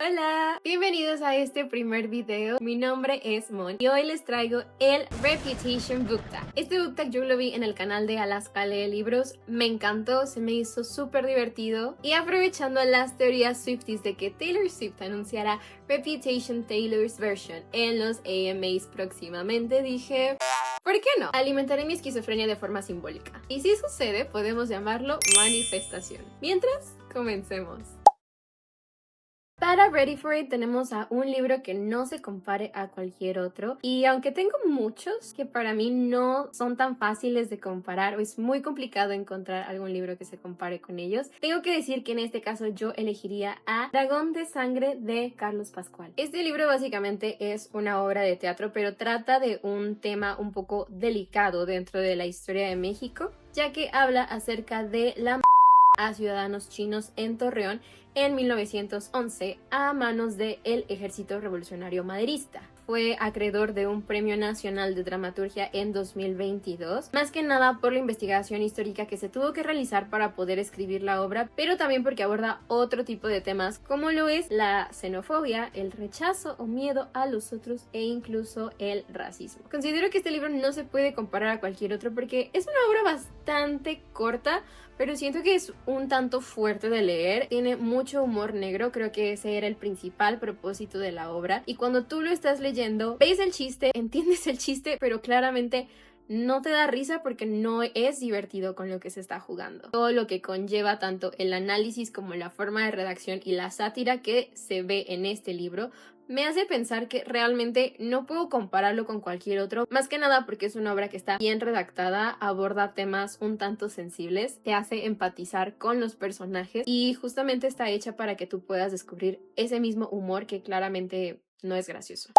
Hola, bienvenidos a este primer video. Mi nombre es Mon y hoy les traigo el Reputation Book Tag. Este book tag yo lo vi en el canal de Alaska Lee Libros, me encantó, se me hizo súper divertido y aprovechando las teorías Swifties de que Taylor Swift anunciará Reputation Taylor's Version en los AMAs próximamente, dije... ¿por qué no? Alimentaré mi esquizofrenia de forma simbólica. Y si sucede, podemos llamarlo manifestación. Mientras, comencemos. Para Ready for It tenemos a un libro que no se compare a cualquier otro y aunque tengo muchos que para mí no son tan fáciles de comparar o es muy complicado encontrar algún libro que se compare con ellos, tengo que decir que en este caso yo elegiría a Dragón de Sangre de Carlos Pascual. Este libro básicamente es una obra de teatro pero trata de un tema un poco delicado dentro de la historia de México, ya que habla acerca de la a ciudadanos chinos en Torreón en 1911 a manos del Ejército Revolucionario Maderista. Fue acreedor de un Premio Nacional de Dramaturgia en 2022, más que nada por la investigación histórica que se tuvo que realizar para poder escribir la obra, pero también porque aborda otro tipo de temas como lo es la xenofobia, el rechazo o miedo a los otros e incluso el racismo. Considero que este libro no se puede comparar a cualquier otro porque es una obra bastante corta, pero siento que es un tanto fuerte de leer, tiene mucho humor negro, creo que ese era el principal propósito de la obra, y cuando tú lo estás leyendo, ves el chiste, entiendes el chiste, pero claramente no te da risa porque no es divertido con lo que se está jugando. Todo lo que conlleva tanto el análisis como la forma de redacción y la sátira que se ve en este libro me hace pensar que realmente no puedo compararlo con cualquier otro, más que nada porque es una obra que está bien redactada, aborda temas un tanto sensibles, te hace empatizar con los personajes y justamente está hecha para que tú puedas descubrir ese mismo humor que claramente no es gracioso.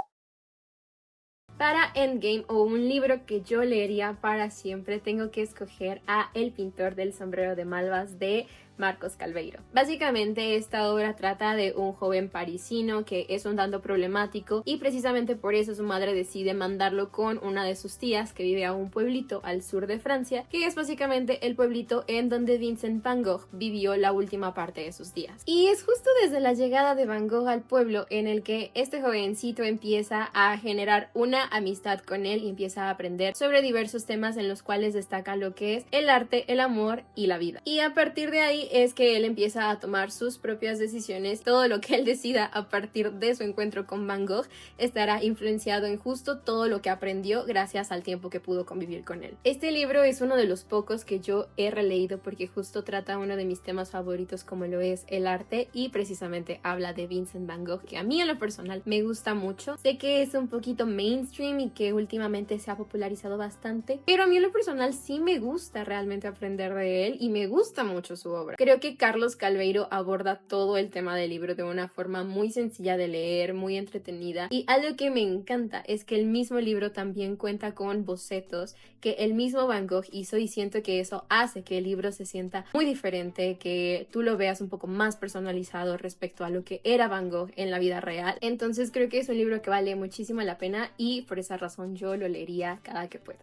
Para Endgame, o un libro que yo leería para siempre, tengo que escoger a El pintor del sombrero de malvas de Marcos Calveiro. Básicamente esta obra trata de un joven parisino que es un tanto problemático y precisamente por eso su madre decide mandarlo con una de sus tías que vive a un pueblito al sur de Francia, que es básicamente el pueblito en donde Vincent Van Gogh vivió la última parte de sus días. Y es justo desde la llegada de Van Gogh al pueblo en el que este jovencito empieza a generar una amistad con él y empieza a aprender sobre diversos temas en los cuales destaca lo que es el arte, el amor y la vida. Y a partir de ahí es que él empieza a tomar sus propias decisiones. Todo lo que él decida a partir de su encuentro con Van Gogh estará influenciado en justo todo lo que aprendió gracias al tiempo que pudo convivir con él. Este libro es uno de los pocos que yo he releído porque justo trata uno de mis temas favoritos como lo es el arte y precisamente habla de Vincent Van Gogh, que a mí en lo personal me gusta mucho. Sé que es un poquito mainstream y que últimamente se ha popularizado bastante, pero a mí en lo personal sí me gusta realmente aprender de él y me gusta mucho su obra. Creo que Carlos Calveiro aborda todo el tema del libro de una forma muy sencilla de leer, muy entretenida, y algo que me encanta es que el mismo libro también cuenta con bocetos que el mismo Van Gogh hizo y siento que eso hace que el libro se sienta muy diferente, que tú lo veas un poco más personalizado respecto a lo que era Van Gogh en la vida real. Entonces creo que es un libro que vale muchísimo la pena y por esa razón yo lo leería cada que pueda.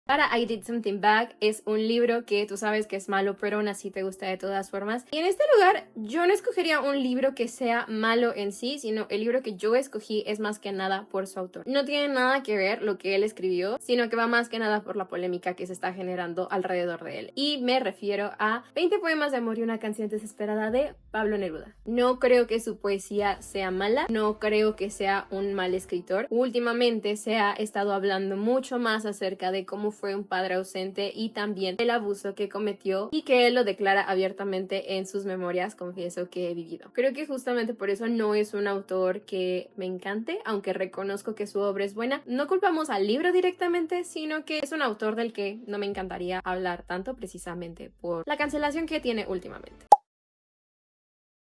Para I Did Something Bad es un libro que tú sabes que es malo, pero aún así te gusta de todas formas. Y en este lugar yo no escogería un libro que sea malo en sí, sino el libro que yo escogí es más que nada por su autor. No tiene nada que ver lo que él escribió, sino que va más que nada por la polémica que se está generando alrededor de él. Y me refiero a 20 poemas de amor y una canción desesperada de Pablo Neruda. No creo que su poesía sea mala, no creo que sea un mal escritor. Últimamente se ha estado hablando mucho más acerca de cómo fue un padre ausente y también el abuso que cometió y que él lo declara abiertamente en sus memorias, confieso que he vivido. Creo que justamente por eso no es un autor que me encante, aunque reconozco que su obra es buena. No culpamos al libro directamente, sino que es un autor del que no me encantaría hablar tanto precisamente por la cancelación que tiene últimamente.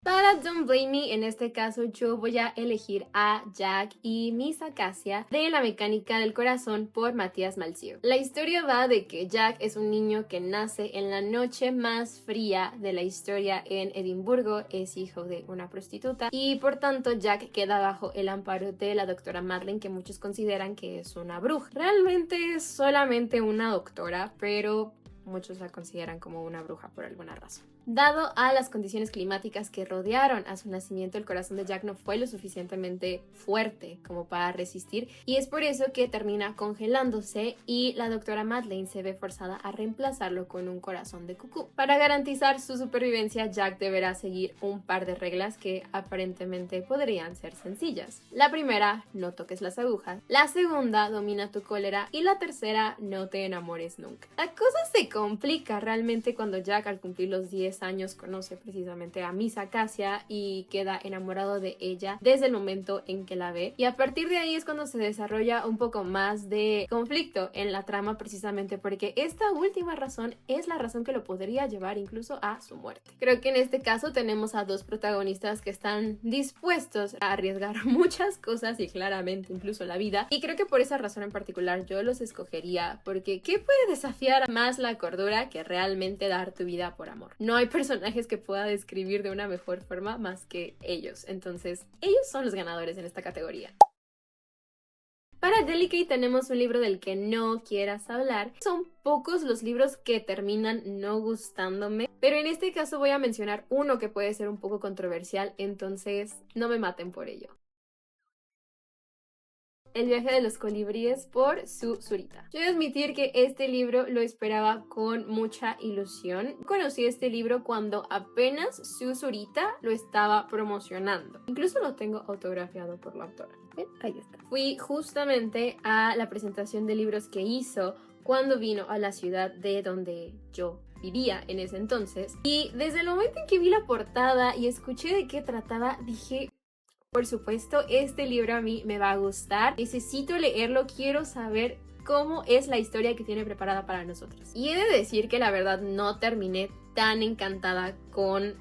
Para Don't Blame Me, en este caso yo voy a elegir a Jack y Miss Acacia de La mecánica del corazón por Matías Malzieu. La historia va de que Jack es un niño que nace en la noche más fría de la historia en Edimburgo, es hijo de una prostituta y por tanto Jack queda bajo el amparo de la doctora Madeleine, que muchos consideran que es una bruja. Realmente es solamente una doctora, pero muchos la consideran como una bruja por alguna razón. Dado a las condiciones climáticas que rodearon a su nacimiento, el corazón de Jack no fue lo suficientemente fuerte como para resistir, y es por eso que termina congelándose y la doctora Madeleine se ve forzada a reemplazarlo con un corazón de cucú. Para garantizar su supervivencia, Jack deberá seguir un par de reglas que aparentemente podrían ser sencillas. La primera, no toques las agujas. La segunda, domina tu cólera. Y la tercera, no te enamores nunca. La cosa se complica realmente cuando Jack, al cumplir los 10 años, conoce precisamente a Miss Acacia y queda enamorado de ella desde el momento en que la ve. Y a partir de ahí es cuando se desarrolla un poco más de conflicto en la trama, precisamente porque esta última razón es la razón que lo podría llevar incluso a su muerte. Creo que en este caso tenemos a dos protagonistas que están dispuestos a arriesgar muchas cosas y claramente incluso la vida, y creo que por esa razón en particular yo los escogería, porque ¿qué puede desafiar más la cordura que realmente dar tu vida por amor? No hay personajes que pueda describir de una mejor forma más que ellos, entonces ellos son los ganadores en esta categoría. Para Delicate tenemos un libro del que no quieras hablar. Son pocos los libros que terminan no gustándome, pero en este caso voy a mencionar uno que puede ser un poco controversial, entonces no me maten por ello. El viaje de los colibríes por Sue Surita. Yo he de admitir que este libro lo esperaba con mucha ilusión. Conocí este libro cuando apenas Sue Surita lo estaba promocionando. Incluso lo tengo autografiado por la autora. ¿Ven? Ahí está. Fui justamente a la presentación de libros que hizo cuando vino a la ciudad de donde yo vivía en ese entonces. Y desde el momento en que vi la portada y escuché de qué trataba, dije: por supuesto, este libro a mí me va a gustar. Necesito leerlo, quiero saber cómo es la historia que tiene preparada para nosotros. Y he de decir que la verdad no terminé tan encantada con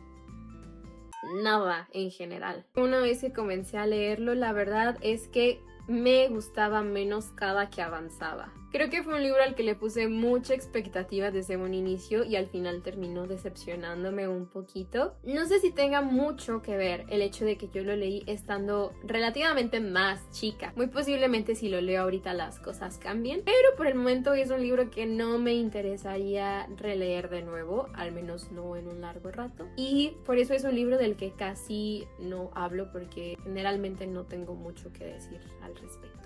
nada en general. Una vez que comencé a leerlo, la verdad es que me gustaba menos cada que avanzaba. Creo que fue un libro al que le puse mucha expectativa desde un inicio y al final terminó decepcionándome un poquito. No sé si tenga mucho que ver el hecho de que yo lo leí estando relativamente más chica. Muy posiblemente si lo leo ahorita las cosas cambien, pero por el momento es un libro que no me interesaría releer de nuevo, al menos no en un largo rato. Y por eso es un libro del que casi no hablo, porque generalmente no tengo mucho que decir al respecto.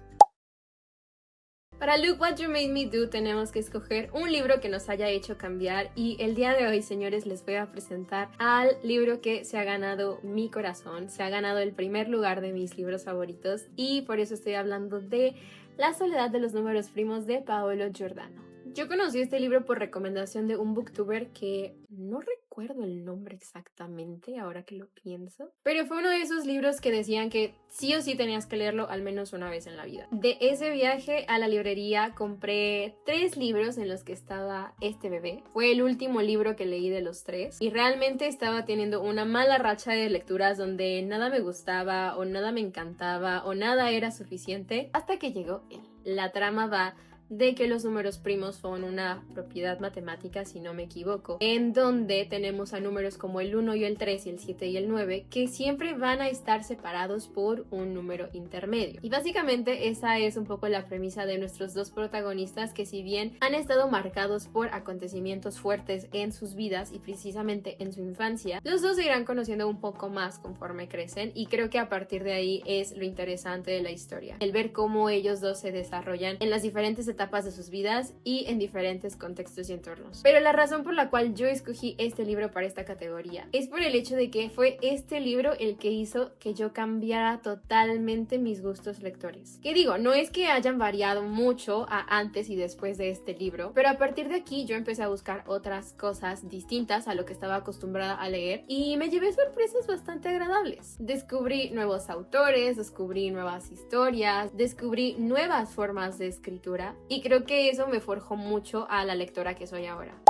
Para Look What You Made Me Do tenemos que escoger un libro que nos haya hecho cambiar, y el día de hoy, señores, les voy a presentar al libro que se ha ganado mi corazón, se ha ganado el primer lugar de mis libros favoritos, y por eso estoy hablando de La soledad de los números primos de Paolo Giordano. Yo conocí este libro por recomendación de un booktuber que no recuerdo el nombre exactamente ahora que lo pienso, pero fue uno de esos libros que decían que sí o sí tenías que leerlo al menos una vez en la vida. De ese viaje a la librería compré 3 libros en los que estaba este bebé. Fue el último libro que leí de los 3 y realmente estaba teniendo una mala racha de lecturas donde nada me gustaba o nada me encantaba o nada era suficiente hasta que llegó él. La trama va de que los números primos son una propiedad matemática, si no me equivoco, en donde tenemos a números como el 1 y el 3 y el 7 y el 9 que siempre van a estar separados por un número intermedio. Y básicamente esa es un poco la premisa de nuestros dos protagonistas, que si bien han estado marcados por acontecimientos fuertes en sus vidas y precisamente en su infancia, los dos se irán conociendo un poco más conforme crecen, y creo que a partir de ahí es lo interesante de la historia, el ver cómo ellos dos se desarrollan en las diferentes etapas de sus vidas y en diferentes contextos y entornos. Pero la razón por la cual yo escogí este libro para esta categoría es por el hecho de que fue este libro el que hizo que yo cambiara totalmente mis gustos lectores. Que digo, no es que hayan variado mucho a antes y después de este libro, pero a partir de aquí yo empecé a buscar otras cosas distintas a lo que estaba acostumbrada a leer y me llevé sorpresas bastante agradables. Descubrí nuevos autores, descubrí nuevas historias, descubrí nuevas formas de escritura, y creo que eso me forjó mucho a la lectora que soy ahora.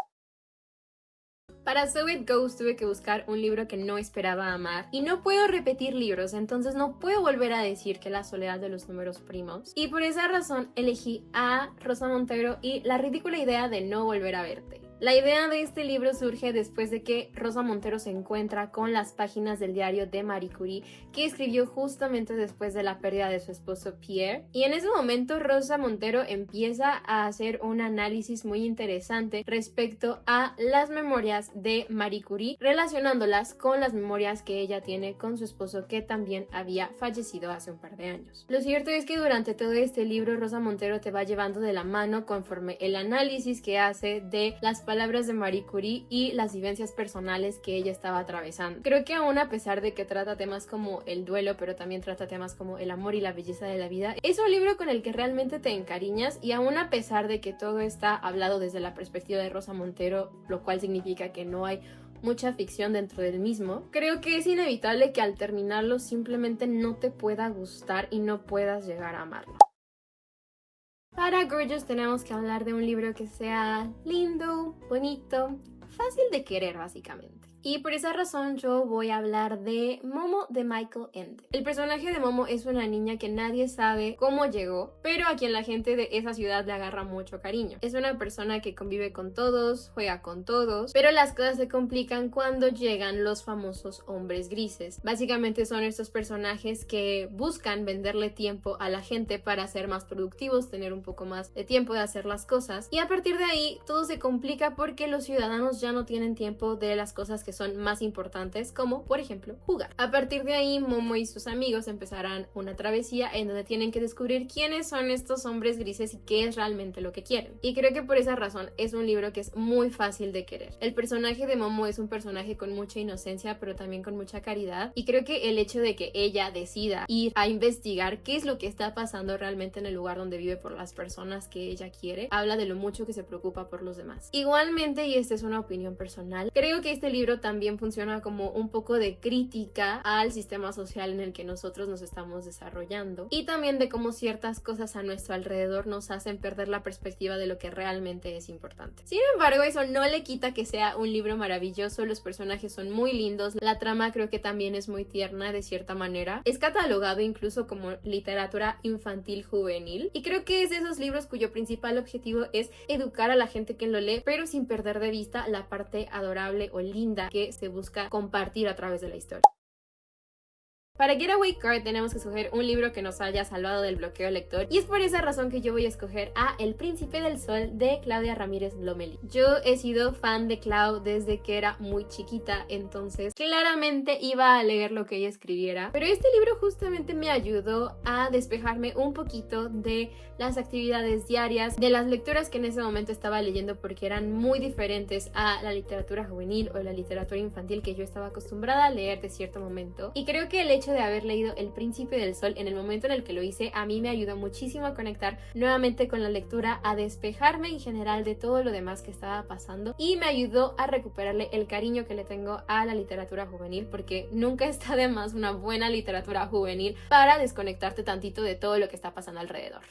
Para So It Goes tuve que buscar un libro que no esperaba amar, y no puedo repetir libros, entonces no puedo volver a decir que La soledad de los números primos, y por esa razón elegí a Rosa Montero y La ridícula idea de no volver a verte. La idea de este libro surge después de que Rosa Montero se encuentra con las páginas del diario de Marie Curie, que escribió justamente después de la pérdida de su esposo Pierre. Y en ese momento Rosa Montero empieza a hacer un análisis muy interesante respecto a las memorias de Marie Curie, relacionándolas con las memorias que ella tiene con su esposo, que también había fallecido hace un par de años. Lo cierto es que durante todo este libro Rosa Montero te va llevando de la mano conforme el análisis que hace de las palabras de Marie Curie y las vivencias personales que ella estaba atravesando. Creo que aún a pesar de que trata temas como el duelo, pero también trata temas como el amor y la belleza de la vida, es un libro con el que realmente te encariñas, y aún a pesar de que todo está hablado desde la perspectiva de Rosa Montero, lo cual significa que no hay mucha ficción dentro del mismo, creo que es inevitable que al terminarlo simplemente no te pueda gustar y no puedas llegar a amarlo. Para Gorgeous tenemos que hablar de un libro que sea lindo, bonito, fácil de querer básicamente. Y por esa razón yo voy a hablar de Momo de Michael Ende. El personaje de Momo es una niña que nadie sabe cómo llegó, pero a quien la gente de esa ciudad le agarra mucho cariño. Es una persona que convive con todos, juega con todos, pero las cosas se complican cuando llegan los famosos hombres grises. Básicamente son estos personajes que buscan venderle tiempo a la gente para ser más productivos, tener un poco más de tiempo de hacer las cosas, y a partir de ahí todo se complica porque los ciudadanos ya no tienen tiempo de las cosas que son más importantes, como por ejemplo jugar. A partir de ahí Momo y sus amigos empezarán una travesía en donde tienen que descubrir quiénes son estos hombres grises y qué es realmente lo que quieren. Y creo que por esa razón es un libro que es muy fácil de querer. El personaje de Momo es un personaje con mucha inocencia, pero también con mucha caridad, y creo que el hecho de que ella decida ir a investigar qué es lo que está pasando realmente en el lugar donde vive por las personas que ella quiere, habla de lo mucho que se preocupa por los demás. Igualmente, y esta es una opinión personal, creo que este libro también funciona como un poco de crítica al sistema social en el que nosotros nos estamos desarrollando, y también de cómo ciertas cosas a nuestro alrededor nos hacen perder la perspectiva de lo que realmente es importante. Sin embargo, eso no le quita que sea un libro maravilloso. Los personajes son muy lindos, la trama creo que también es muy tierna de cierta manera, es catalogado incluso como literatura infantil juvenil, y creo que es de esos libros cuyo principal objetivo es educar a la gente que lo lee, pero sin perder de vista la parte adorable o linda que se busca compartir a través de la historia. Para Getaway Car tenemos que escoger un libro que nos haya salvado del bloqueo lector, y es por esa razón que yo voy a escoger a El Príncipe del Sol de Claudia Ramírez Lomelí. Yo he sido fan de Clau desde que era muy chiquita, entonces claramente iba a leer lo que ella escribiera, pero este libro justamente me ayudó a despejarme un poquito de las actividades diarias, de las lecturas que en ese momento estaba leyendo, porque eran muy diferentes a la literatura juvenil o la literatura infantil que yo estaba acostumbrada a leer de cierto momento, y creo que el hecho de haber leído El Príncipe del Sol en el momento en el que lo hice a mí me ayudó muchísimo a conectar nuevamente con la lectura, a despejarme en general de todo lo demás que estaba pasando, y me ayudó a recuperarle el cariño que le tengo a la literatura juvenil, porque nunca está de más una buena literatura juvenil para desconectarte tantito de todo lo que está pasando alrededor.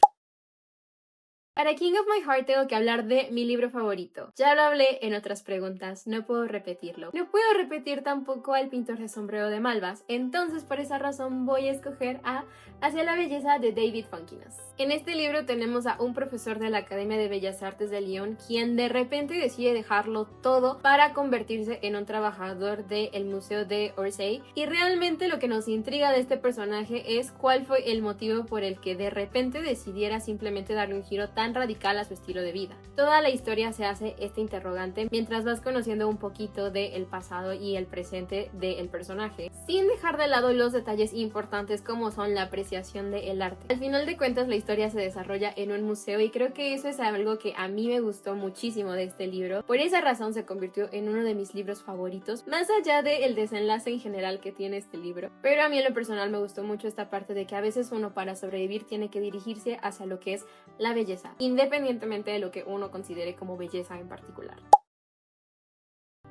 Para King of My Heart tengo que hablar de mi libro favorito. Ya lo hablé en otras preguntas, no puedo repetirlo. No puedo repetir tampoco al Pintor de Sombrero de Malvas, entonces por esa razón voy a escoger a Hacia la Belleza de David Fonkinas. En este libro tenemos a un profesor de la Academia de Bellas Artes de Lyon, quien de repente decide dejarlo todo para convertirse en un trabajador del Museo de Orsay, y realmente lo que nos intriga de este personaje es cuál fue el motivo por el que de repente decidiera simplemente darle un giro tan radical a su estilo de vida. Toda la historia se hace este interrogante mientras vas conociendo un poquito del pasado y el presente del personaje, sin dejar de lado los detalles importantes como son la apreciación del arte. Al final de cuentas la historia se desarrolla en un museo, y creo que eso es algo que a mí me gustó muchísimo de este libro. Por esa razón se convirtió en uno de mis libros favoritos, más allá del desenlace en general que tiene este libro. Pero a mí en lo personal me gustó mucho esta parte de que a veces uno, para sobrevivir, tiene que dirigirse hacia lo que es la belleza, independientemente de lo que uno considere como belleza en particular.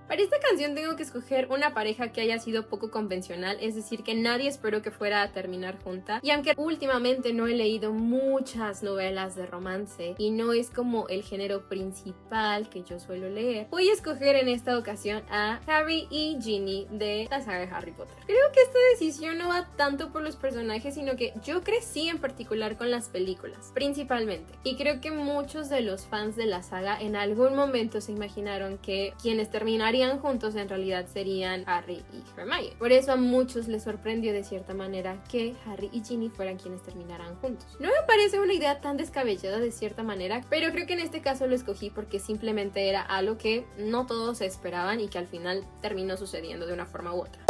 Para esta canción tengo que escoger una pareja que haya sido poco convencional, es decir, que nadie esperó que fuera a terminar junta. Y aunque últimamente no he leído muchas novelas de romance y no es como el género principal que yo suelo leer, voy a escoger en esta ocasión a Harry y Ginny de la saga de Harry Potter. Creo que esta decisión no va tanto por los personajes, sino que yo crecí en particular con las películas, principalmente. Y creo que muchos de los fans de la saga en algún momento se imaginaron que quienes terminarían juntos en realidad serían Harry y Hermione. Por eso a muchos les sorprendió de cierta manera que Harry y Ginny fueran quienes terminaran juntos. No me parece una idea tan descabellada de cierta manera, pero creo que en este caso lo escogí porque simplemente era algo que no todos esperaban y que al final terminó sucediendo de una forma u otra.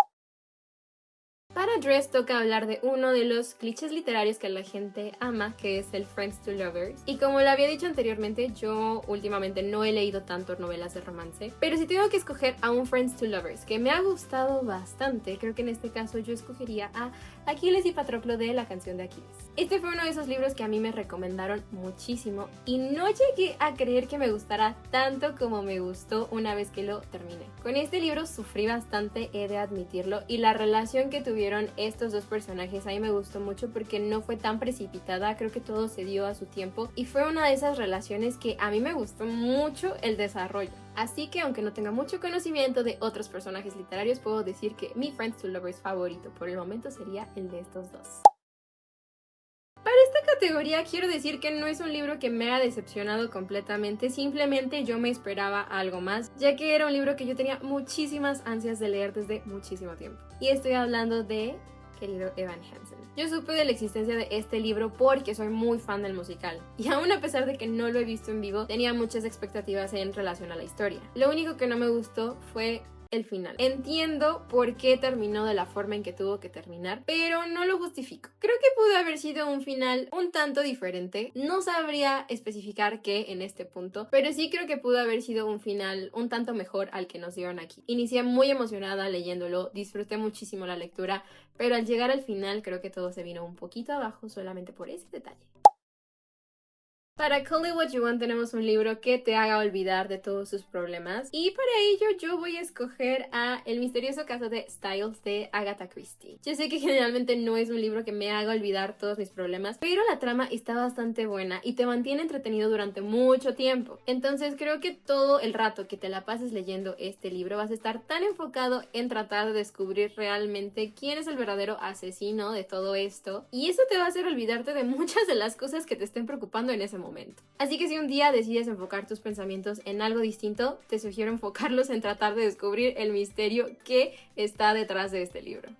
Para Dress toca hablar de uno de los clichés literarios que la gente ama, que es el Friends to Lovers. Y como lo había dicho anteriormente, yo últimamente no he leído tanto novelas de romance, pero si tengo que escoger a un Friends to Lovers que me ha gustado bastante, creo que en este caso yo escogería a Aquiles y Patroclo de La canción de Aquiles. Este fue uno de esos libros que a mí me recomendaron muchísimo y no llegué a creer que me gustara tanto como me gustó una vez que lo terminé. Con este libro sufrí bastante, he de admitirlo, y la relación que tuvieron estos dos personajes a mí me gustó mucho porque no fue tan precipitada, creo que todo se dio a su tiempo y fue una de esas relaciones que a mí me gustó mucho el desarrollo. Así que aunque no tenga mucho conocimiento de otros personajes literarios, puedo decir que mi Friends to Lovers favorito por el momento sería el de estos dos. Para esta categoría quiero decir que no es un libro que me ha decepcionado completamente, simplemente yo me esperaba algo más, ya que era un libro que yo tenía muchísimas ansias de leer desde muchísimo tiempo. Y estoy hablando de querido Evan Hansen. Yo supe de la existencia de este libro porque soy muy fan del musical, y aún a pesar de que no lo he visto en vivo, tenía muchas expectativas en relación a la historia. Lo único que no me gustó fue el final. Entiendo por qué terminó de la forma en que tuvo que terminar, pero no lo justifico. Creo que pudo haber sido un final un tanto diferente. No sabría especificar qué en este punto, pero sí creo que pudo haber sido un final un tanto mejor al que nos dieron aquí. Inicié muy emocionada leyéndolo, disfruté muchísimo la lectura, pero al llegar al final creo que todo se vino un poquito abajo solamente por ese detalle. Para Call It What You Want tenemos un libro que te haga olvidar de todos sus problemas, y para ello yo voy a escoger a El misterioso caso de Styles de Agatha Christie. Yo sé que generalmente no es un libro que me haga olvidar todos mis problemas, pero la trama está bastante buena y te mantiene entretenido durante mucho tiempo. Entonces creo que todo el rato que te la pases leyendo este libro vas a estar tan enfocado en tratar de descubrir realmente quién es el verdadero asesino de todo esto, y eso te va a hacer olvidarte de muchas de las cosas que te estén preocupando en ese momento. Así que si un día decides enfocar tus pensamientos en algo distinto, te sugiero enfocarlos en tratar de descubrir el misterio que está detrás de este libro.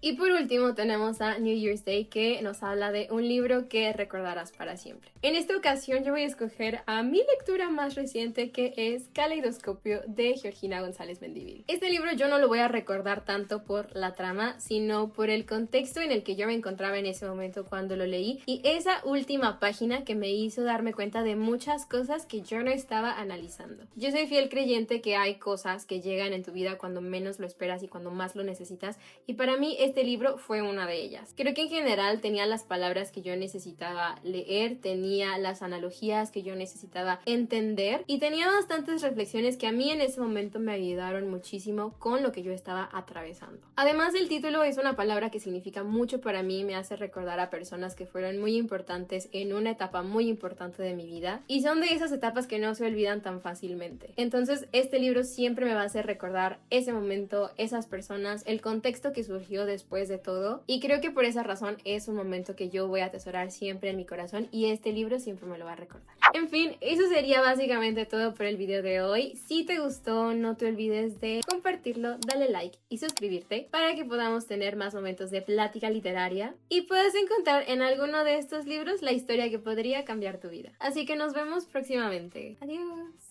Y por último tenemos a New Year's Day, que nos habla de un libro que recordarás para siempre. En esta ocasión yo voy a escoger a mi lectura más reciente, que es Caleidoscopio de Georgina González Mendívil. Este libro yo no lo voy a recordar tanto por la trama, sino por el contexto en el que yo me encontraba en ese momento cuando lo leí, y esa última página que me hizo darme cuenta de muchas cosas que yo no estaba analizando. Yo soy fiel creyente que hay cosas que llegan en tu vida cuando menos lo esperas y cuando más lo necesitas, y para mí este libro fue una de ellas. Creo que en general tenía las palabras que yo necesitaba leer, tenía las analogías que yo necesitaba entender, y tenía bastantes reflexiones que a mí en ese momento me ayudaron muchísimo con lo que yo estaba atravesando. Además, el título es una palabra que significa mucho para mí, me hace recordar a personas que fueron muy importantes en una etapa muy importante de mi vida, y son de esas etapas que no se olvidan tan fácilmente. Entonces este libro siempre me va a hacer recordar ese momento, esas personas, el contexto que surgió después de todo, y creo que por esa razón es un momento que yo voy a atesorar siempre en mi corazón, y este libro siempre me lo va a recordar. En fin, eso sería básicamente todo por el video de hoy. Si te gustó, no te olvides de compartirlo, darle like y suscribirte para que podamos tener más momentos de plática literaria y puedas encontrar en alguno de estos libros la historia que podría cambiar tu vida. Así que nos vemos próximamente. Adiós.